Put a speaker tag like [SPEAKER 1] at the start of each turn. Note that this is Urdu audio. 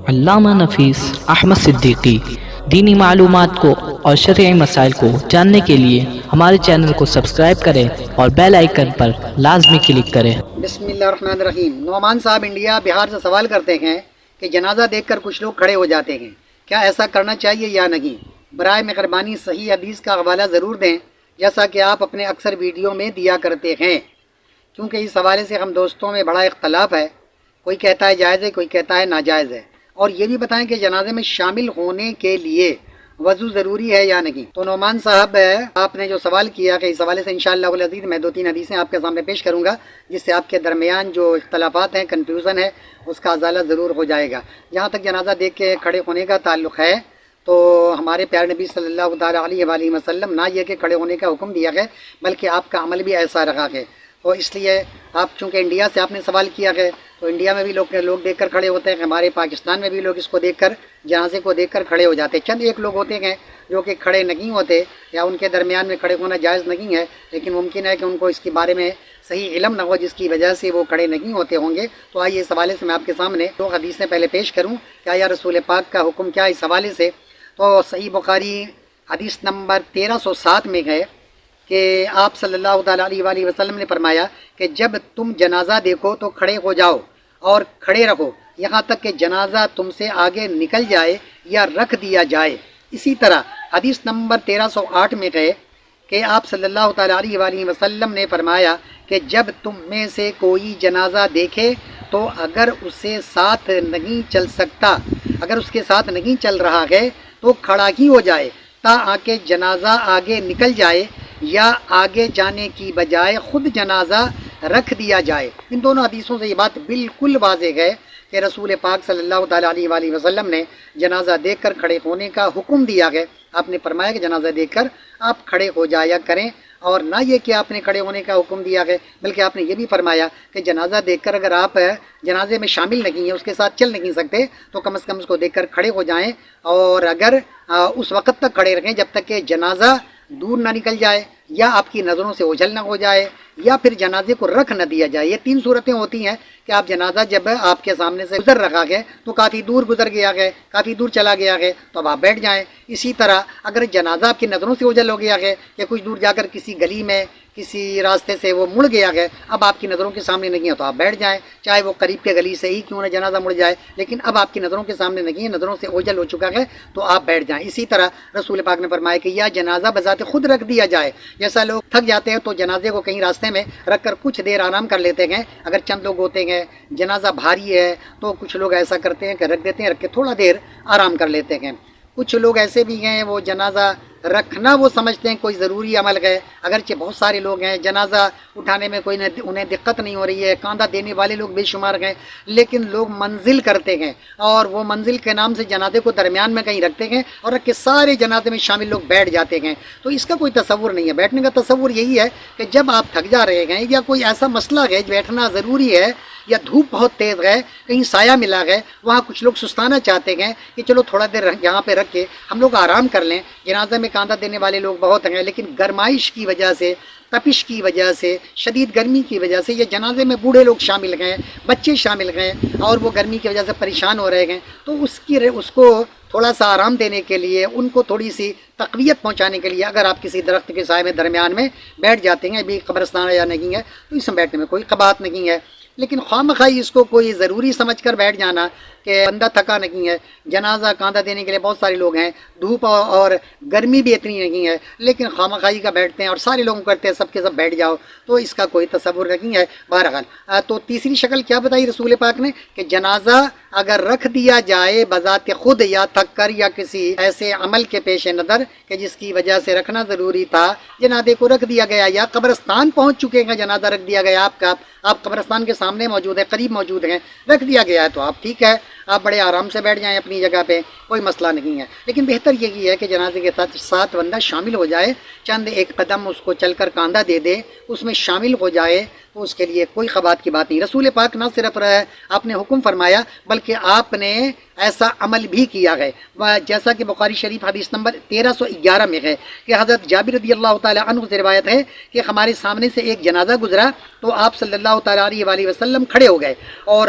[SPEAKER 1] علامہ نفیس احمد صدیقی دینی معلومات کو اور شرعی مسائل کو جاننے کے لیے ہمارے چینل کو سبسکرائب کریں اور بیل آئیکن پر لازمی کلک کریں۔
[SPEAKER 2] بسم اللہ الرحمن الرحیم۔ نعمان صاحب انڈیا بہار سے سوال کرتے ہیں کہ جنازہ دیکھ کر کچھ لوگ کھڑے ہو جاتے ہیں، کیا ایسا کرنا چاہیے یا نہیں؟ برائے مہربانی صحیح حدیث کا حوالہ ضرور دیں، جیسا کہ آپ اپنے اکثر ویڈیو میں دیا کرتے ہیں، کیونکہ اس حوالے سے ہم دوستوں میں بڑا اختلاف ہے، کوئی کہتا ہے جائز ہے، کوئی کہتا ہے ناجائز ہے۔ اور یہ بھی بتائیں کہ جنازے میں شامل ہونے کے لیے وضو ضروری ہے یا نہیں۔ تو نعمان صاحب آپ نے جو سوال کیا کہ اس حوالے سے انشاءاللہ العزیز میں 2-3 حدیثیں آپ کے سامنے پیش کروں گا، جس سے آپ کے درمیان جو اختلافات ہیں، کنفیوژن ہے، اس کا ازالہ ضرور ہو جائے گا۔ جہاں تک جنازہ دیکھ کے کھڑے ہونے کا تعلق ہے تو ہمارے پیارے نبی صلی اللہ تعالیٰ علیہ وآلہ وسلم نہ یہ کہ کھڑے ہونے کا حکم دیا ہے، بلکہ آپ کا عمل بھی ایسا رہا ہے۔ تو اس لیے آپ چونکہ انڈیا سے آپ نے سوال کیا ہے تو انڈیا میں بھی لوگ دیکھ کر کھڑے ہوتے ہیں، ہمارے پاکستان میں بھی لوگ اس کو دیکھ کر، جنازے کو دیکھ کر کھڑے ہو جاتے ہیں۔ چند ایک لوگ ہوتے ہیں جو کہ کھڑے نہیں ہوتے یا ان کے درمیان میں کھڑے ہونا جائز نہیں ہے، لیکن ممکن ہے کہ ان کو اس کے بارے میں صحیح علم نہ ہو، جس کی وجہ سے وہ کھڑے نہیں ہوتے ہوں گے۔ تو آئیے اس حوالے سے میں آپ کے سامنے 2 حدیثیں پہلے پیش کروں، کیا یا رسول پاک کا حکم کیا اس حوالے سے۔ تو صحیح بخاری حدیث نمبر 1307 میں ہے کہ آپ صلی اللہ تعالیٰ علیہ وآلہ وسلم نے فرمایا کہ جب تم جنازہ دیکھو تو کھڑے ہو جاؤ اور کھڑے رہو یہاں تک کہ جنازہ تم سے آگے نکل جائے یا رکھ دیا جائے۔ اسی طرح حدیث نمبر 1308 میں ہے کہ آپ صلی اللہ تعالیٰ علیہ وآلہ وسلم نے فرمایا کہ جب تم میں سے کوئی جنازہ دیکھے تو اگر اسے ساتھ نہیں چل سکتا، اگر اس کے ساتھ نہیں چل رہا ہے تو کھڑا ہی ہو جائے تاکہ جنازہ آگے نکل جائے یا آگے جانے کی بجائے خود جنازہ رکھ دیا جائے۔ ان دونوں حدیثوں سے یہ بات بالکل واضح ہے کہ رسول پاک صلی اللہ تعالیٰ علیہ وآلہ وسلم نے جنازہ دیکھ کر کھڑے ہونے کا حکم دیا ہے۔ آپ نے فرمایا کہ جنازہ دیکھ کر آپ کھڑے ہو جایا کریں، اور نہ یہ کہ آپ نے کھڑے ہونے کا حکم دیا ہے، بلکہ آپ نے یہ بھی فرمایا کہ جنازہ دیکھ کر اگر آپ جنازے میں شامل نہیں ہیں، اس کے ساتھ چل نہیں سکتے، تو کم از کم اس کو دیکھ کر کھڑے ہو جائیں، اور اگر اس وقت تک کھڑے رہیں جب تک کہ جنازہ دور نہ نکل جائے یا آپ کی نظروں سے اوجھل نہ ہو جائے یا پھر جنازے کو رکھ نہ دیا جائے۔ یہ 3 صورتیں ہوتی ہیں کہ آپ جنازہ جب آپ کے سامنے سے گزر رہا ہے تو کافی دور گزر گیا ہے، کافی دور چلا گیا ہے، تو اب آپ بیٹھ جائیں۔ اسی طرح اگر جنازہ آپ کی نظروں سے اوجھل ہو گیا ہے یا کچھ دور جا کر کسی گلی میں کسی راستے سے وہ مڑ گیا ہے، اب آپ کی نظروں کے سامنے نہیں ہے تو آپ بیٹھ جائیں، چاہے وہ قریب کے گلی سے ہی کیوں نہ جنازہ مڑ جائے، لیکن اب آپ کی نظروں کے سامنے نہیں ہے، نظروں سے اوجھل ہو چکا ہے تو آپ بیٹھ جائیں۔ اسی طرح رسول پاک نے فرمایا کہ یا جنازہ بذات خود رکھ دیا جائے، جیسا لوگ تھک جاتے ہیں تو جنازے کو کہیں راستے میں رکھ کر کچھ دیر آرام کر لیتے ہیں۔ اگر چند لوگ ہوتے ہیں، جنازہ بھاری ہے، تو کچھ لوگ ایسا کرتے ہیں کہ رکھ دیتے ہیں، رکھ کے تھوڑا دیر آرام کر لیتے ہیں۔ کچھ لوگ ایسے بھی ہیں وہ جنازہ رکھنا وہ سمجھتے ہیں کوئی ضروری عمل ہے، اگرچہ بہت سارے لوگ ہیں جنازہ اٹھانے میں انہیں دقت نہیں ہو رہی ہے، کاندھا دینے والے لوگ بے شمار ہیں، لیکن لوگ منزل کرتے ہیں اور وہ منزل کے نام سے جنازے کو درمیان میں کہیں رکھتے ہیں اور رکھ کے سارے جنازے میں شامل لوگ بیٹھ جاتے ہیں۔ تو اس کا کوئی تصور نہیں ہے۔ بیٹھنے کا تصور یہی ہے کہ جب آپ تھک جا رہے ہیں یا کوئی ایسا مسئلہ ہے بیٹھنا ضروری ہے، یا دھوپ بہت تیز ہے، کہیں سایہ ملا ہے، وہاں کچھ لوگ سستانا چاہتے ہیں کہ چلو تھوڑا دیر یہاں پہ رکھ کے ہم لوگ آرام کر لیں۔ جنازے میں کاندھا دینے والے لوگ بہت ہیں، لیکن گرمائش کی وجہ سے، تپش کی وجہ سے، شدید گرمی کی وجہ سے، یہ جنازے میں بوڑھے لوگ شامل ہیں، بچے شامل ہیں، اور وہ گرمی کی وجہ سے پریشان ہو رہے ہیں، تو اس کو تھوڑا سا آرام دینے کے لیے، ان کو تھوڑی سی تقویت پہنچانے کے لیے اگر آپ کسی درخت کے سائے میں درمیان میں بیٹھ جاتے ہیں، ابھی قبرستان یا نہیں ہے تو اس میں بیٹھنے میں کوئی قباحت نہیں ہے، لیکن خواہ اس کو کوئی ضروری سمجھ کر بیٹھ جانا کہ بندہ تھکا نہیں ہے، جنازہ کاندھا دینے کے لیے بہت سارے لوگ ہیں، دھوپ اور گرمی بھی اتنی نہیں ہے، لیکن خواہ کا بیٹھتے ہیں اور سارے لوگ کرتے ہیں سب کے سب بیٹھ جاؤ، تو اس کا کوئی تصور نہیں ہے۔ بہرحال تو تیسری شکل کیا بتائی رسول پاک نے کہ جنازہ اگر رکھ دیا جائے بذات خود یا تھک کر یا کسی ایسے عمل کے پیش نظر کہ جس کی وجہ سے رکھنا ضروری تھا، جنازے کو رکھ دیا گیا یا قبرستان پہنچ چکے ہیں، جنازہ رکھ دیا گیا آپ قبرستان کے سامنے موجود ہے، قریب موجود ہیں، رکھ دیا گیا ہے تو آپ ٹھیک ہے، آپ بڑے آرام سے بیٹھ جائیں اپنی جگہ پہ، کوئی مسئلہ نہیں ہے۔ لیکن بہتر یہی ہے کہ جنازے کے ساتھ بندہ شامل ہو جائے، چند ایک قدم اس کو چل کر کاندھا دے دے، اس میں شامل ہو جائے، تو اس کے لیے کوئی قباحت کی بات نہیں۔ رسول پاک نہ صرف آپ نے حکم فرمایا بلکہ آپ نے ایسا عمل بھی کیا ہے، جیسا کہ بخاری شریف حدیث نمبر 1311 میں ہے کہ حضرت جابر رضی اللہ تعالی عنہ سے روایت ہے کہ ہمارے سامنے سے ایک جنازہ گزرا تو آپ صلی اللہ تعالی علیہ وآلہ وسلم کھڑے ہو گئے اور